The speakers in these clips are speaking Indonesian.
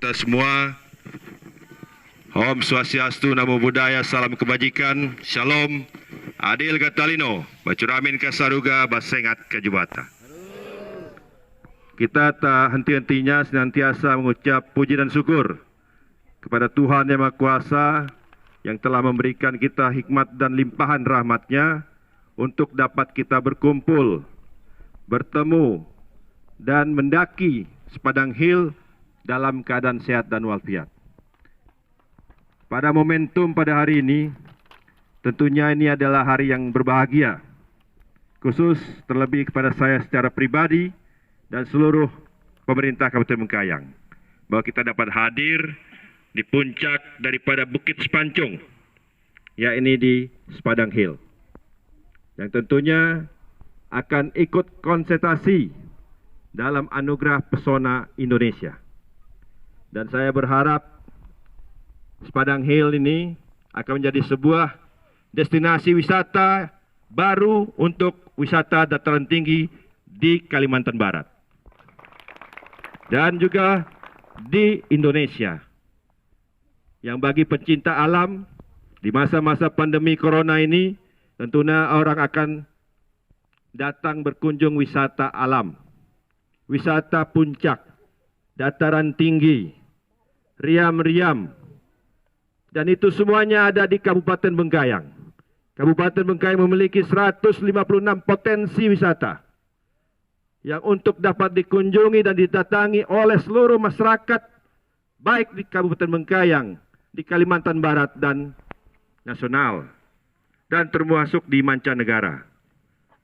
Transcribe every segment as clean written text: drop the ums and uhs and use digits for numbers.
kita semua. Om Swastiastu, Namo Buddhaya, salam kebajikan, Shalom, Adil Gatalino, Bacuramin Kasaruga, Basengat Kajubata. Kita tak henti-hentinya senantiasa mengucap puji dan syukur kepada Tuhan Yang Maha Kuasa yang telah memberikan kita hikmat dan limpahan rahmat-Nya untuk dapat kita berkumpul, bertemu, dan mendaki sepadang hill dalam keadaan sehat dan walafiat. Pada momentum pada hari ini, tentunya ini adalah hari yang berbahagia, khusus terlebih kepada saya secara pribadi dan seluruh pemerintah Kabupaten Bengkayang, bahwa kita dapat hadir di puncak daripada Bukit Sepancung, yakni di Sepadang Hill, yang tentunya akan ikut konsentrasi dalam anugerah pesona Indonesia. Dan saya berharap Sepadang Hill ini akan menjadi sebuah destinasi wisata baru untuk wisata dataran tinggi di Kalimantan Barat dan juga di Indonesia, yang bagi pencinta alam di masa-masa pandemi corona ini tentunya orang akan datang berkunjung wisata alam, wisata puncak, dataran tinggi, riam-riam, dan itu semuanya ada di Kabupaten Bengkayang. Kabupaten Bengkayang memiliki 156 potensi wisata yang untuk dapat dikunjungi dan didatangi oleh seluruh masyarakat, baik di Kabupaten Bengkayang, di Kalimantan Barat, dan nasional, dan termasuk di mancanegara.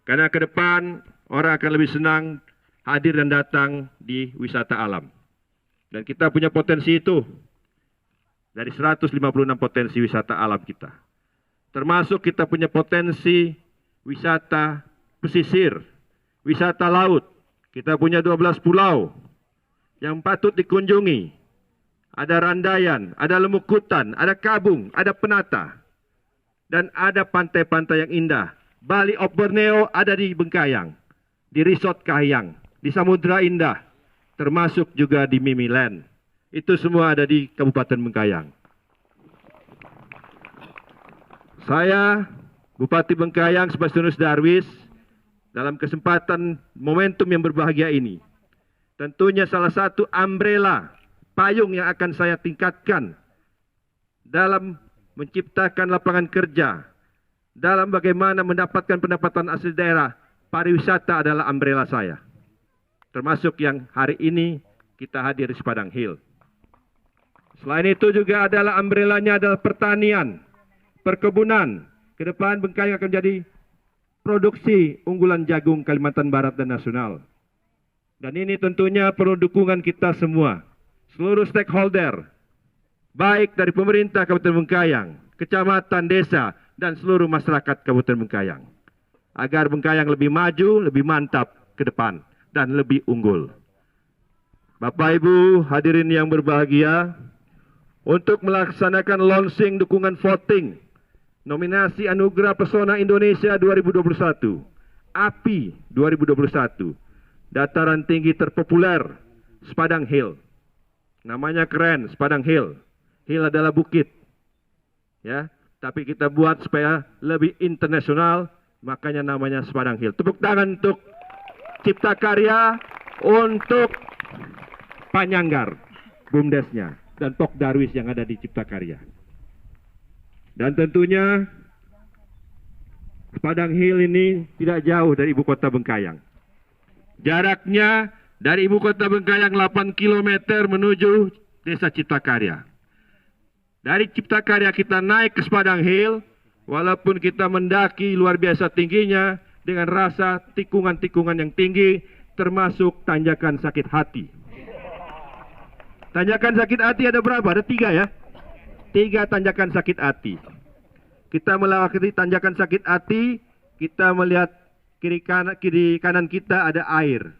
Karena ke depan orang akan lebih senang hadir dan datang di wisata alam. Dan kita punya potensi itu. Dari 156 potensi wisata alam kita. Termasuk kita punya potensi wisata pesisir, wisata laut. Kita punya 12 pulau yang patut dikunjungi. Ada Randayan, ada Lemukutan, ada Kabung, ada Penata. Dan ada pantai-pantai yang indah. Bali of Borneo ada di Bengkayang, di Resort Kahiyang, di Samudra Indah, termasuk juga di Mimi Land. Itu semua ada di Kabupaten Bengkayang. Saya, Bupati Bengkayang Sebastianus Darwis, dalam kesempatan momentum yang berbahagia ini, tentunya salah satu umbrella, payung yang akan saya tingkatkan dalam menciptakan lapangan kerja, dalam bagaimana mendapatkan pendapatan asli daerah, pariwisata adalah umbrella saya. Termasuk yang hari ini kita hadir di Sepadang Hill. Selain itu juga adalah umbrellanya adalah pertanian, perkebunan. Ke depan Bengkayang akan menjadi produksi unggulan jagung Kalimantan Barat dan nasional. Dan ini tentunya perlu dukungan kita semua, seluruh stakeholder, baik dari pemerintah Kabupaten Bengkayang, kecamatan, desa, dan seluruh masyarakat Kabupaten Bengkayang, agar Bengkayang lebih maju, lebih mantap ke depan, dan lebih unggul. Bapak Ibu hadirin yang berbahagia, untuk melaksanakan launching dukungan voting nominasi Anugerah Pesona Indonesia 2021, API 2021, dataran tinggi terpopuler Sepadang Hill. Namanya keren, Sepadang Hill. Hill adalah bukit. Ya, tapi kita buat supaya lebih internasional, makanya namanya Sepadang Hill. Tepuk tangan untuk Cipta Karya, untuk Panyanggar, BUMDesnya, dan Pok Darwis yang ada di Cipta Karya. Dan tentunya Sepadang Hill ini tidak jauh dari ibu kota Bengkayang. Jaraknya dari ibu kota Bengkayang 8 km menuju desa Cipta Karya. Dari Cipta Karya kita naik ke Sepadang Hill, walaupun kita mendaki luar biasa tingginya dengan rasa tikungan-tikungan yang tinggi, termasuk tanjakan sakit hati. Tanjakan sakit hati ada berapa? Ada 3 ya. 3 tanjakan sakit hati. Kita melewati tanjakan sakit hati, kita melihat kiri kanan kita ada air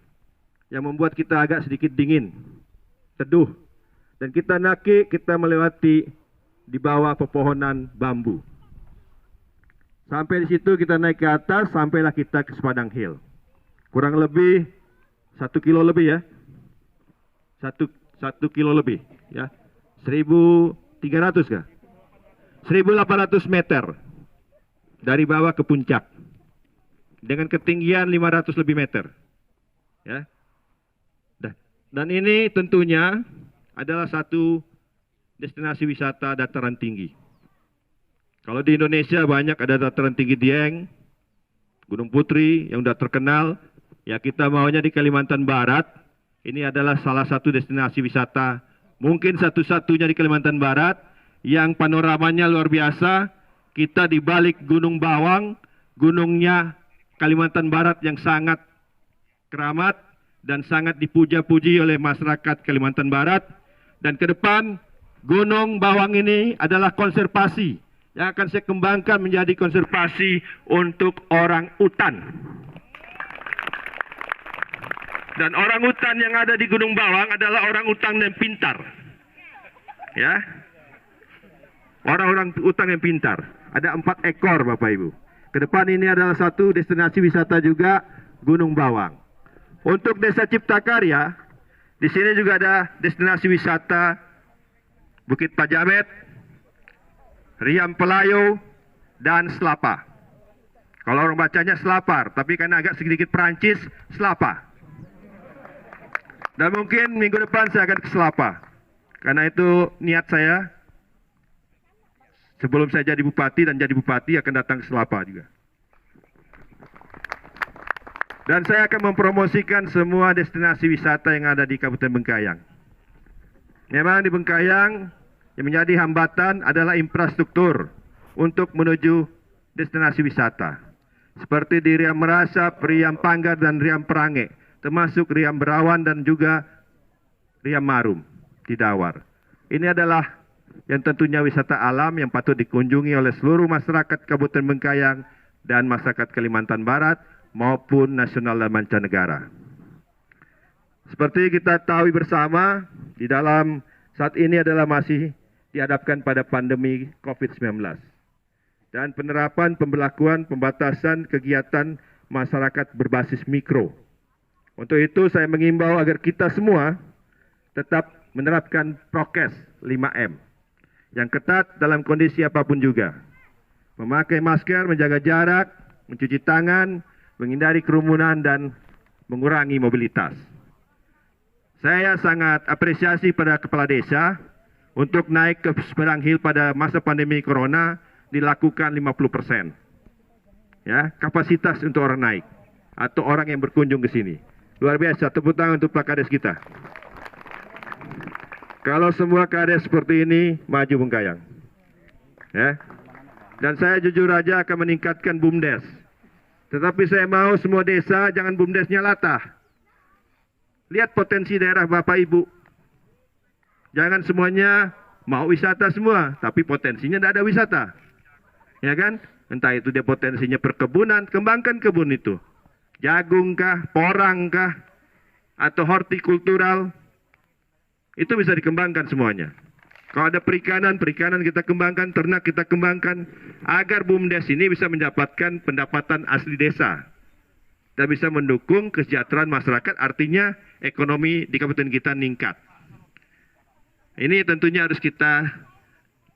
yang membuat kita agak sedikit dingin, teduh. Dan kita melewati di bawah pepohonan bambu. Sampai di situ kita naik ke atas, sampailah kita ke Sepadang Hill. Kurang lebih 1 kilo lebih ya. 1 1 kilo lebih, ya. 1.300 kah? 1.800 meter dari bawah ke puncak dengan ketinggian 500 lebih meter, ya. Dan ini tentunya adalah satu destinasi wisata dataran tinggi. Kalau di Indonesia banyak ada dataran tinggi Dieng, Gunung Putri yang sudah terkenal, ya kita maunya di Kalimantan Barat. Ini adalah salah satu destinasi wisata, mungkin satu-satunya di Kalimantan Barat, yang panoramanya luar biasa. Kita di balik Gunung Bawang, gunungnya Kalimantan Barat yang sangat keramat dan sangat dipuja-puji oleh masyarakat Kalimantan Barat. Dan ke depan, Gunung Bawang ini adalah konservasi yang akan saya kembangkan menjadi konservasi untuk orang utan. Dan orang utan yang ada di Gunung Bawang adalah orang utan yang pintar. Ya. Orang-orang utan yang pintar. Ada 4 ekor Bapak Ibu. Ke depan ini adalah satu destinasi wisata juga, Gunung Bawang. Untuk Desa Cipta Karya, di sini juga ada destinasi wisata Bukit Pajamet, Riam Pelayo, dan Selapa. Kalau orang bacanya Selapar, tapi karena agak sedikit Perancis, Selapa. Dan mungkin minggu depan saya akan ke Selapa. Karena itu niat saya, sebelum saya jadi bupati dan jadi bupati akan datang ke Selapa juga. Dan saya akan mempromosikan semua destinasi wisata yang ada di Kabupaten Bengkayang. Memang di Bengkayang yang menjadi hambatan adalah infrastruktur untuk menuju destinasi wisata. Seperti di Riam Merasap, Riam Panggar, dan Riam Perange, termasuk Riam Berawan dan juga Riam Marum di Dawar. Ini adalah yang tentunya wisata alam yang patut dikunjungi oleh seluruh masyarakat Kabupaten Bengkayang dan masyarakat Kalimantan Barat maupun nasional dan mancanegara. Seperti kita tahu bersama, di dalam saat ini adalah masih dihadapkan pada pandemi COVID-19 dan penerapan pembelakuan pembatasan kegiatan masyarakat berbasis mikro. Untuk itu saya mengimbau agar kita semua tetap menerapkan prokes 5M yang ketat dalam kondisi apapun juga. Memakai masker, menjaga jarak, mencuci tangan, menghindari kerumunan, dan mengurangi mobilitas. Saya sangat apresiasi pada kepala desa untuk naik ke Padang Hill pada masa pandemi corona dilakukan 50%. Ya, kapasitas untuk orang naik atau orang yang berkunjung ke sini. Luar biasa, tepuk tangan untuk Pak Kades kita. Kalau semua kades seperti ini, maju Bengkayang. Ya. Dan saya jujur aja akan meningkatkan BUMDes. Tetapi saya mau semua desa jangan BUMDesnya latah. Lihat potensi daerah Bapak Ibu. Jangan semuanya mau wisata semua, tapi potensinya tidak ada wisata. Ya kan? Entah itu dia potensinya perkebunan, kembangkan kebun itu. Jagung kah, porang kah, atau hortikultural. Itu bisa dikembangkan semuanya. Kalau ada perikanan, perikanan kita kembangkan, ternak kita kembangkan, agar BUMDes ini bisa mendapatkan pendapatan asli desa. Dan bisa mendukung kesejahteraan masyarakat, artinya ekonomi di kabupaten kita meningkat. Ini tentunya harus kita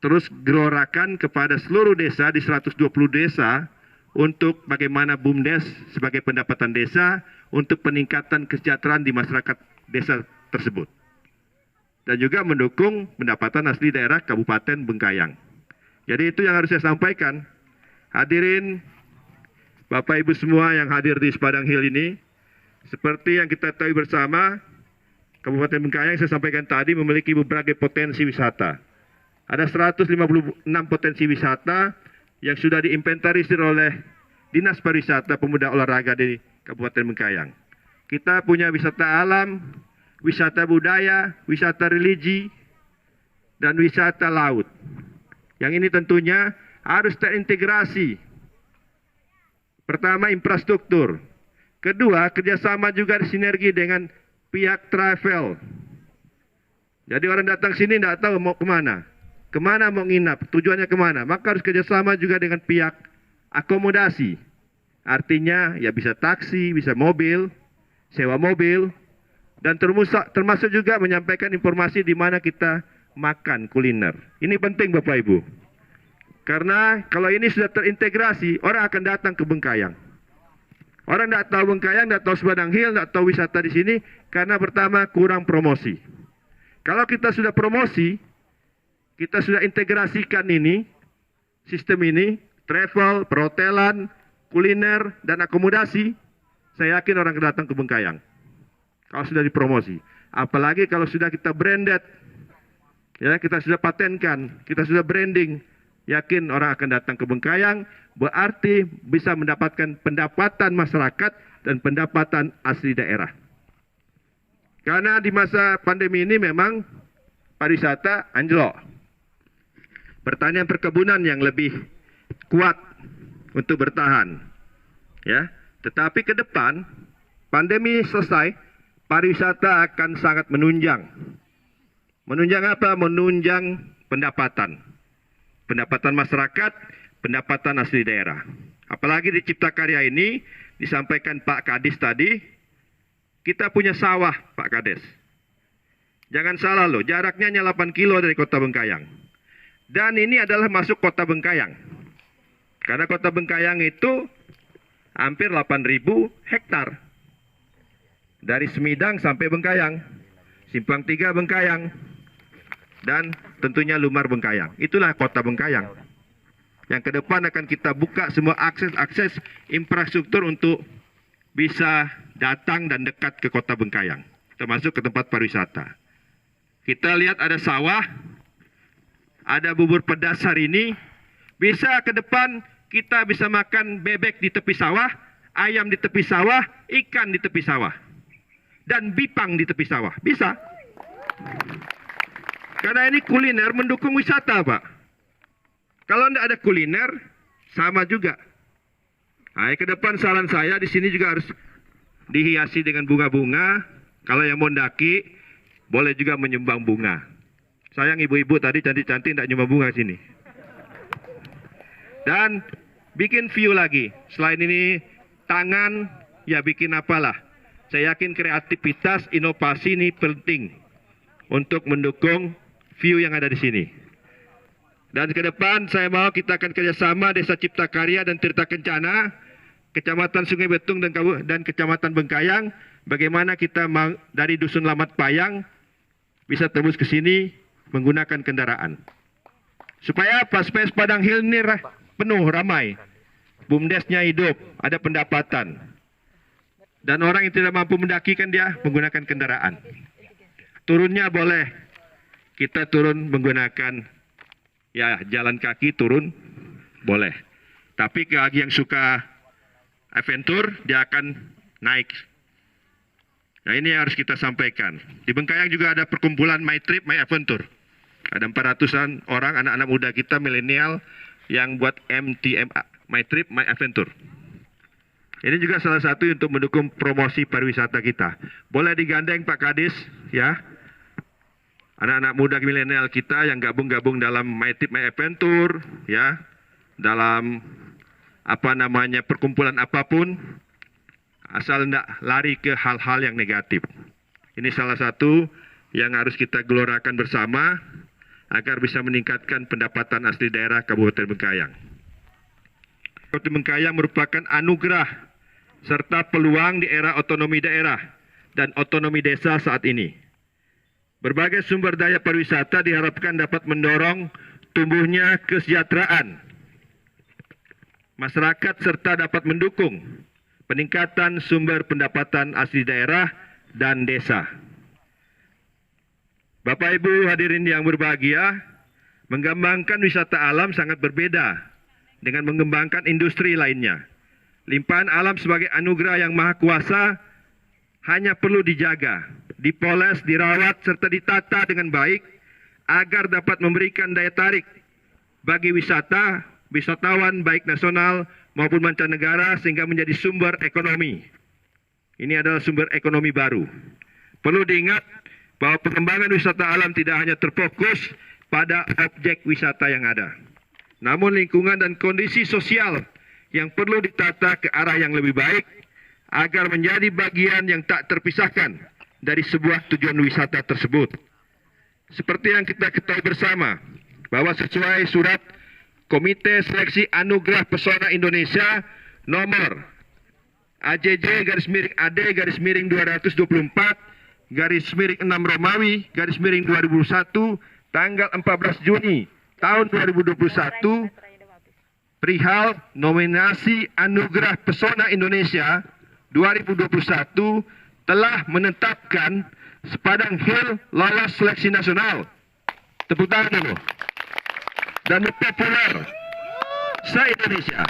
terus gelorakan kepada seluruh desa di 120 desa untuk bagaimana BUMDes sebagai pendapatan desa untuk peningkatan kesejahteraan di masyarakat desa tersebut. Dan juga mendukung pendapatan asli daerah Kabupaten Bengkayang. Jadi itu yang harus saya sampaikan. Hadirin Bapak Ibu semua yang hadir di Padang Hill ini, seperti yang kita tahu bersama, Kabupaten Bengkayang saya sampaikan tadi memiliki berbagai potensi wisata. Ada 156 potensi wisata yang sudah diinventarisir oleh Dinas Pariwisata Pemuda Olahraga di Kabupaten Bengkayang. Kita punya wisata alam, wisata budaya, wisata religi, dan wisata laut. Yang ini tentunya harus terintegrasi. Pertama, infrastruktur. Kedua, kerjasama juga sinergi dengan pihak travel. Jadi orang datang sini tidak tahu mau kemana. Kemana mau nginap, tujuannya kemana. Maka harus kerjasama juga dengan pihak akomodasi. Artinya ya bisa taksi, bisa mobil, sewa mobil, dan termasuk juga menyampaikan informasi di mana kita makan kuliner. Ini penting Bapak Ibu. Karena kalau ini sudah terintegrasi, orang akan datang ke Bengkayang. Orang tidak tahu Bengkayang, tidak tahu Sumedang Hill, tidak tahu wisata di sini karena pertama kurang promosi. Kalau kita sudah promosi, kita sudah integrasikan ini, sistem ini, travel, perhotelan, kuliner, dan akomodasi, saya yakin orang akan datang ke Bengkayang. Kalau sudah dipromosi. Apalagi kalau sudah kita branded, ya kita sudah patenkan, kita sudah branding, yakin orang akan datang ke Bengkayang, berarti bisa mendapatkan pendapatan masyarakat dan pendapatan asli daerah. Karena di masa pandemi ini memang pariwisata anjlok. Pertanian perkebunan yang lebih kuat untuk bertahan. Ya, tetapi ke depan pandemi selesai, pariwisata akan sangat menunjang. Menunjang apa? Menunjang pendapatan. Pendapatan masyarakat, pendapatan asli daerah. Apalagi di Cipta Karya ini, disampaikan Pak Kadis tadi, kita punya sawah Pak Kades. Jangan salah loh, jaraknya hanya 8 kilo dari kota Bengkayang. Dan ini adalah masuk kota Bengkayang. Karena kota Bengkayang itu hampir 8.000 hektar. Dari Semidang sampai Bengkayang, Simpang 3 Bengkayang, dan tentunya Lumar Bengkayang. Itulah kota Bengkayang. Yang ke depan akan kita buka semua akses infrastruktur untuk bisa datang dan dekat ke kota Bengkayang, termasuk ke tempat pariwisata. Kita lihat ada sawah, ada bubur pedas hari ini, bisa ke depan kita bisa makan bebek di tepi sawah, ayam di tepi sawah, ikan di tepi sawah, dan bipang di tepi sawah. Bisa. Karena ini kuliner mendukung wisata, Pak. Kalau tidak ada kuliner, sama juga. Nah, ke depan saran saya di sini juga harus dihiasi dengan bunga-bunga. Kalau yang mau mendaki, boleh juga menyumbang bunga. Sayang ibu-ibu tadi cantik-cantik tidak nyumbang bunga sini. Dan bikin view lagi. Selain ini tangan, ya bikin apalah. Saya yakin kreativitas, inovasi ini penting untuk mendukung view yang ada di sini. Dan ke depan saya mau kita akan kerjasama Desa Cipta Karya dan Tirta Kencana, Kecamatan Sungai Betung dan Kecamatan Bengkayang, bagaimana kita dari Dusun Lamat Payang bisa tembus ke sini menggunakan kendaraan. Supaya apa? Supaya Padang Hill ini penuh, ramai. BUMDesnya hidup, ada pendapatan. Dan orang yang tidak mampu mendaki kan dia menggunakan kendaraan. Turunnya boleh. Kita turun menggunakan ya jalan kaki turun boleh. Tapi bagi yang suka adventure dia akan naik. Nah ini yang harus kita sampaikan. Di Bengkayang juga ada perkumpulan My Trip, My Adventure. Ada 400-an orang anak-anak muda kita milenial yang buat MTMA, My Trip, My Adventure. Ini juga salah satu untuk mendukung promosi pariwisata kita. Boleh digandeng Pak Kadis ya. Anak-anak muda milenial kita yang gabung-gabung dalam My Trip, My Adventure ya. Dalam perkumpulan apapun, asal tidak lari ke hal-hal yang negatif. Ini salah satu yang harus kita gelorakan bersama agar bisa meningkatkan pendapatan asli daerah Kabupaten Bengkayang. Kabupaten Bengkayang merupakan anugerah serta peluang di era otonomi daerah dan otonomi desa saat ini. Berbagai sumber daya pariwisata diharapkan dapat mendorong tumbuhnya kesejahteraan masyarakat serta dapat mendukung peningkatan sumber pendapatan asli daerah dan desa. Bapak Ibu hadirin yang berbahagia, mengembangkan wisata alam sangat berbeda dengan mengembangkan industri lainnya. Limpahan alam sebagai anugerah yang maha kuasa hanya perlu dijaga, dipoles, dirawat, serta ditata dengan baik agar dapat memberikan daya tarik bagi wisatawan baik nasional maupun mancanegara sehingga menjadi sumber ekonomi. Ini adalah sumber ekonomi baru. Perlu diingat bahwa pengembangan wisata alam tidak hanya terfokus pada objek wisata yang ada, namun lingkungan dan kondisi sosial yang perlu ditata ke arah yang lebih baik agar menjadi bagian yang tak terpisahkan dari sebuah tujuan wisata tersebut. Seperti yang kita ketahui bersama, bahwa sesuai surat Komite Seleksi Anugerah Pesona Indonesia nomor AJJ-AD-224-6 Romawi-2001 tanggal 14 Juni tahun 2021 perihal nominasi Anugerah Pesona Indonesia 2021 telah menetapkan Sepadang Hill lolos seleksi nasional. Tepuk tangan dulu. Dan populer se-Indonesia.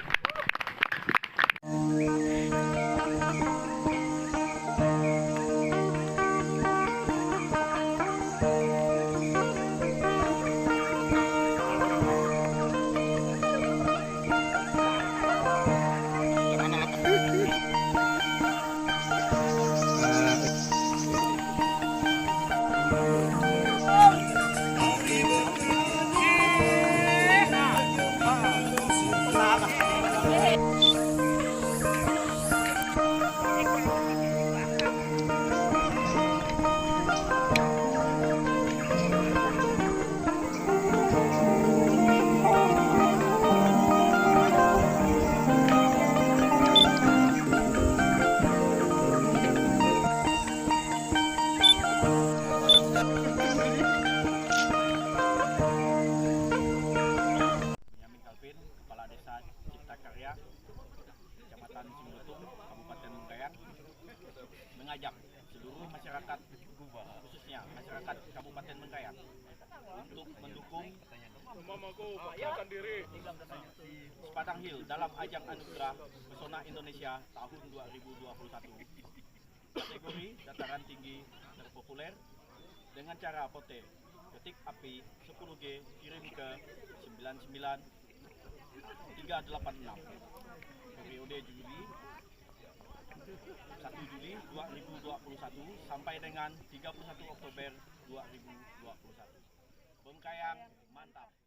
Mengajak seluruh masyarakat, khususnya masyarakat Kabupaten Bengkayang, untuk mendukung Sepadang Hill dalam ajang anugerah Pesona Indonesia tahun 2021. Kategori dataran tinggi terpopuler dengan cara vote ketik api 10G kirim ke 99386. Periode Juli 1 Juli 2021 sampai dengan 31 Oktober 2021. Bengkayang mantap.